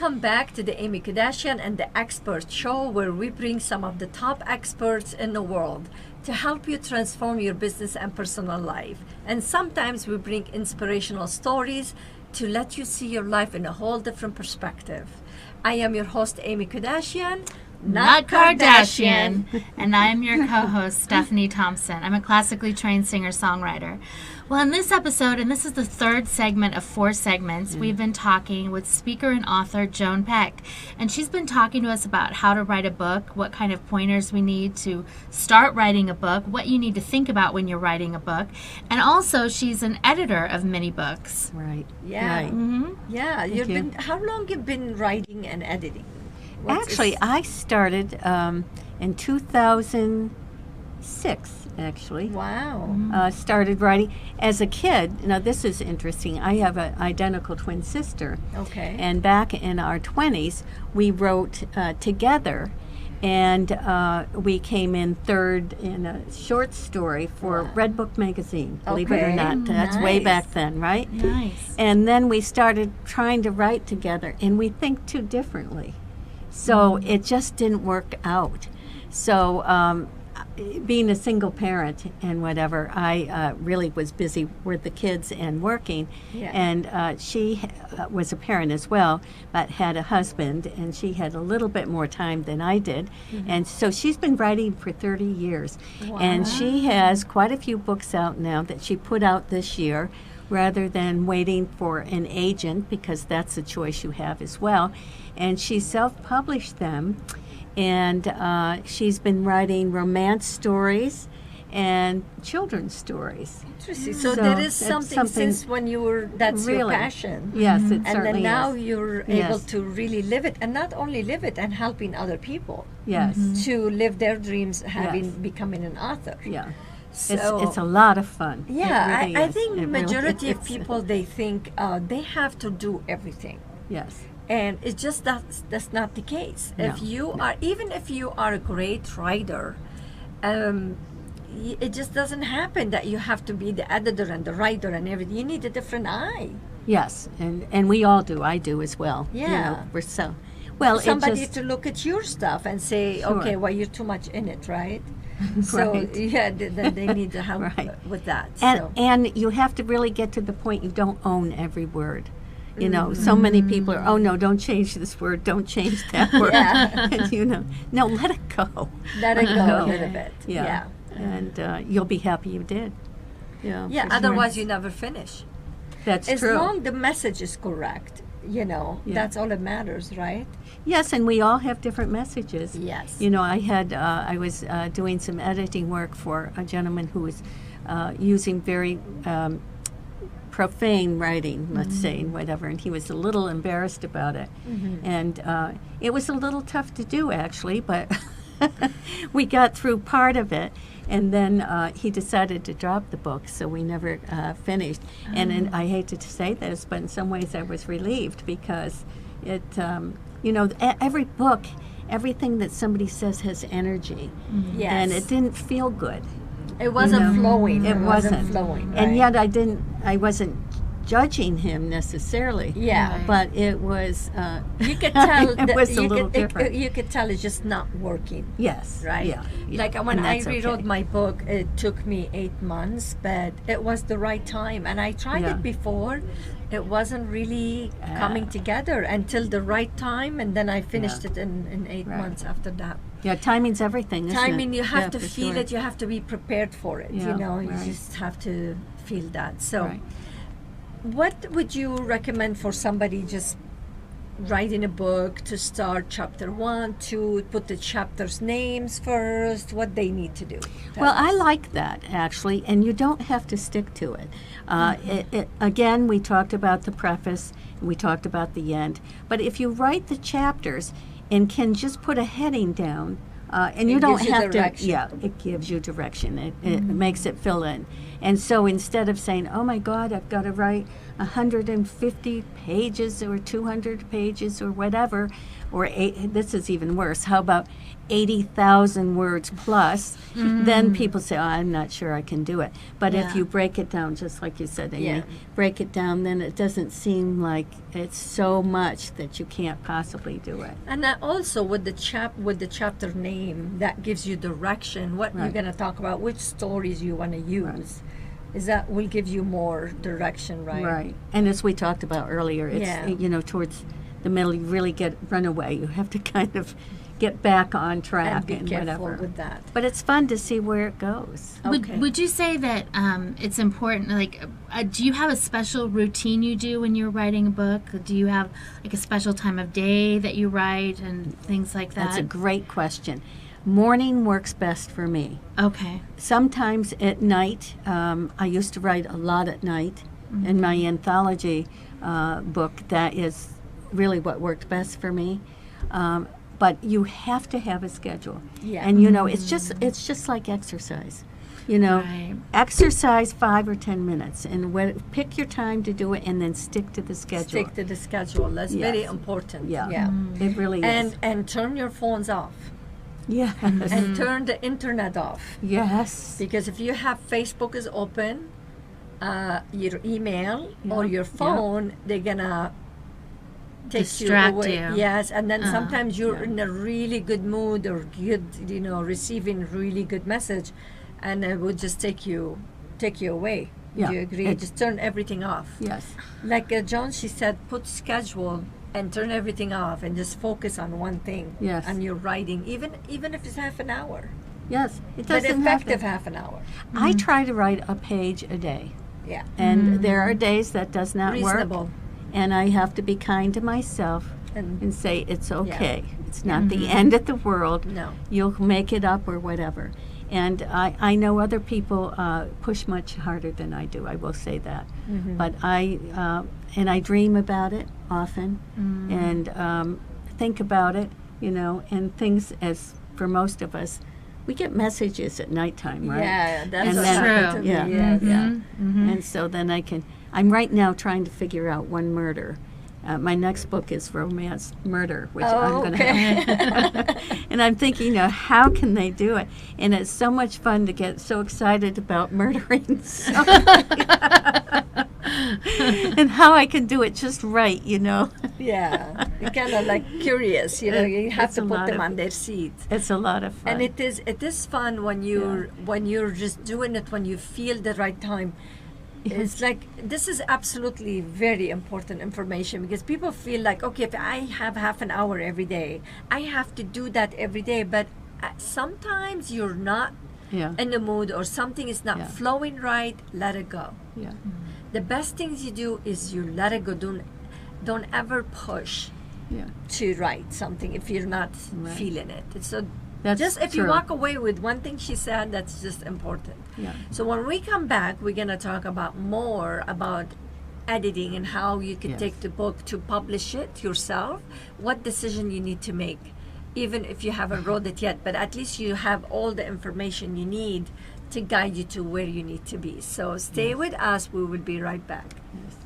Welcome back to the Aimmee Kodachian and the Expert Show, where we bring some of the top experts in the world to help you transform your business and personal life. And sometimes we bring inspirational stories to let you see your life in a whole different perspective. I am your host, Aimmee Kodachian. Not Kardashian. And I am your co-host, Stephanie Thompson. I'm a classically trained singer-songwriter. Well, in this episode, and this is the third segment of 4 segments, we've been talking with speaker and author Joan Peck. And she's been talking to us about how to write a book, what kind of pointers we need to start writing a book, what you need to think about when you're writing a book. And also, she's an editor of many books. Right. Yeah. Right. Mm-hmm. Yeah. How long you've been writing and editing? I started in 2006, actually. Wow. Started writing. As a kid, now this is interesting, I have an identical twin sister. Okay. And back in our 20s, we wrote together. And we came in third in a short story for Red Book magazine, believe it or not. That's way back then, right? Nice. And then we started trying to write together, and we think too differently. So it just didn't work out. So being a single parent and whatever, I really was busy with the kids and working. Yeah. And she was a parent as well, but had a husband, and she had a little bit more time than I did. Mm-hmm. And so she's been writing for 30 years. Wow. And she has quite a few books out now that she put out this year, rather than waiting for an agent, because that's a choice you have as well. And she self-published them, and she's been writing romance stories and children's stories. Interesting. So there is something since when you were, that's really, your passion. Yes, it and certainly then now is. you're able to really live it, and not only live it, and helping other people Yes. to live their dreams, becoming an author. Yeah. So it's a lot of fun. yeah, It really I is. think It majority really of is. people, they think they have to do everything. Yes. And it's just that's not the case. No, If you are, even if you are a great writer, it just doesn't happen that you have to be the editor and the writer and everything. You need a different eye. Yes, and we all do. I do as well. Yeah. You know, we're so well. Somebody it just, to look at your stuff and say, Sure. okay, well, you're too much in it, right? So Right. yeah, then they need to help Right. with that. and So. and you have to really get to the point you don't own every word. You know, so many people are, oh no, don't change this word, don't change that word. Yeah. And, you know, no, let it go. Let it go a go. little bit. Yeah. And you'll be happy you did. Yeah. Yeah, for sure. otherwise you never finish. That's As true. long the message is correct, Yeah. that's all that matters, right? Yes, and we all have different messages. Yes. You know, I was doing some editing work for a gentleman who was using very profane writing, let's say, and whatever, and he was a little embarrassed about it. And it was a little tough to do, actually, but we got through part of it. And then he decided to drop the book, so we never finished. And I hate to say this, but in some ways I was relieved, because it, you know, every book, everything that somebody says has energy. Yes. And it didn't feel good. It wasn't flowing. It wasn't flowing. And right? yet I wasn't judging him necessarily. Yeah. But it was, You could tell it was a you little could, different. You could tell it's just not working. Yes. Right? Yeah. Like when And I that's rewrote okay. my book, it took me 8 months, but it was the right time. And I tried Yeah. it before. It wasn't really coming together until the right time, and then I finished it in 8 Right. months after that. Yeah, timing's everything, isn't Timing, it? you have Yeah, to for feel sure. it, you have to be prepared for it, Yeah, you know, you right. just have to feel that. So Right. what would you recommend for somebody just writing a book to start chapter 1, 2, put the chapters names first, what they need to do? Well, I like that, actually, and you don't have to stick to it. Again, we talked about the preface, and we talked about the end, but if you write the chapters and can just put a heading down, and you It don't gives you have direction. to, yeah, it gives you direction. It makes it fill in. And so instead of saying, oh my God, I've got to write 150 pages or 200 pages or whatever, or this is even worse. How about 80,000 words plus? Then people say, oh, I'm not sure I can do it. But if you break it down, just like you said, Aimmee, break it down, then it doesn't seem like it's so much that you can't possibly do it. And also with the chapter name, that gives you direction, what you're going to talk about, which stories you want to use. Is that will give you more direction, right? Right. And as we talked about earlier, it's towards the middle, you really run away. You have to kind of get back on track and be careful whatever. with that. But it's fun to see where it goes. Okay. Would you say that it's important, like, do you have a special routine you do when you're writing a book? Do you have, like, a special time of day that you write and things like that? That's a great question. Morning works best for me. Okay. Sometimes at night, I used to write a lot at night. In my anthology book, that is really what worked best for me. But you have to have a schedule. Yeah. And it's just like exercise. Right. Exercise 5 or 10 minutes, and pick your time to do it, and then stick to the schedule. Stick to the schedule. That's very important. Yeah. It really is. And turn your phones off. Yes. And turn the internet off. Yes. Because if you have Facebook is open, your email or your phone, they're gonna take distract you away. you. Yes, and then sometimes you're in a really good mood or good, receiving really good message, and it will just take you away. Yeah. Do you agree? Just turn everything off. Yes. Like Joan, she said, put schedule and turn everything off and just focus on one thing. Yes. And you're writing, even if it's half an hour. Yes. It But doesn't effective have half an hour. I try to write a page a day. Yeah. And there are days that does not Reasonable. work. And I have to be kind to myself and say it's okay. It's not the end of the world. No. You'll make it up or whatever. And I know other people push much harder than I do. I will say that. But I dream about it often and think about it, and things, as for most of us, we get messages at nighttime, right? Yeah, that's And what then- happened to Yeah. me. Yes. And so then I'm right now trying to figure out one murder. My next book is romance murder, which I'm going to have. And I'm thinking, how can they do it? And it's so much fun to get so excited about murdering somebody. And how I can do it just right, Yeah. You're kind of like curious, you have It's to a put lot them of- on their seats. It's a lot of fun. And it is fun when you're just doing it when you feel the right time. It's like, this is absolutely very important information, because people feel like, okay, if I have half an hour every day, I have to do that every day. But sometimes you're not in the mood, or something is not flowing right. Let it go. Yeah. The best things you do is you let it go. Don't ever push to write something if you're not feeling it. So That's just if you true. walk away with one thing she said, that's just important. Yeah. So when we come back, we're going to talk about more about editing and how you can take the book to publish it yourself, what decision you need to make, even if you haven't wrote it yet, but at least you have all the information you need to guide you to where you need to be. So stay with us. We will be right back. Yes.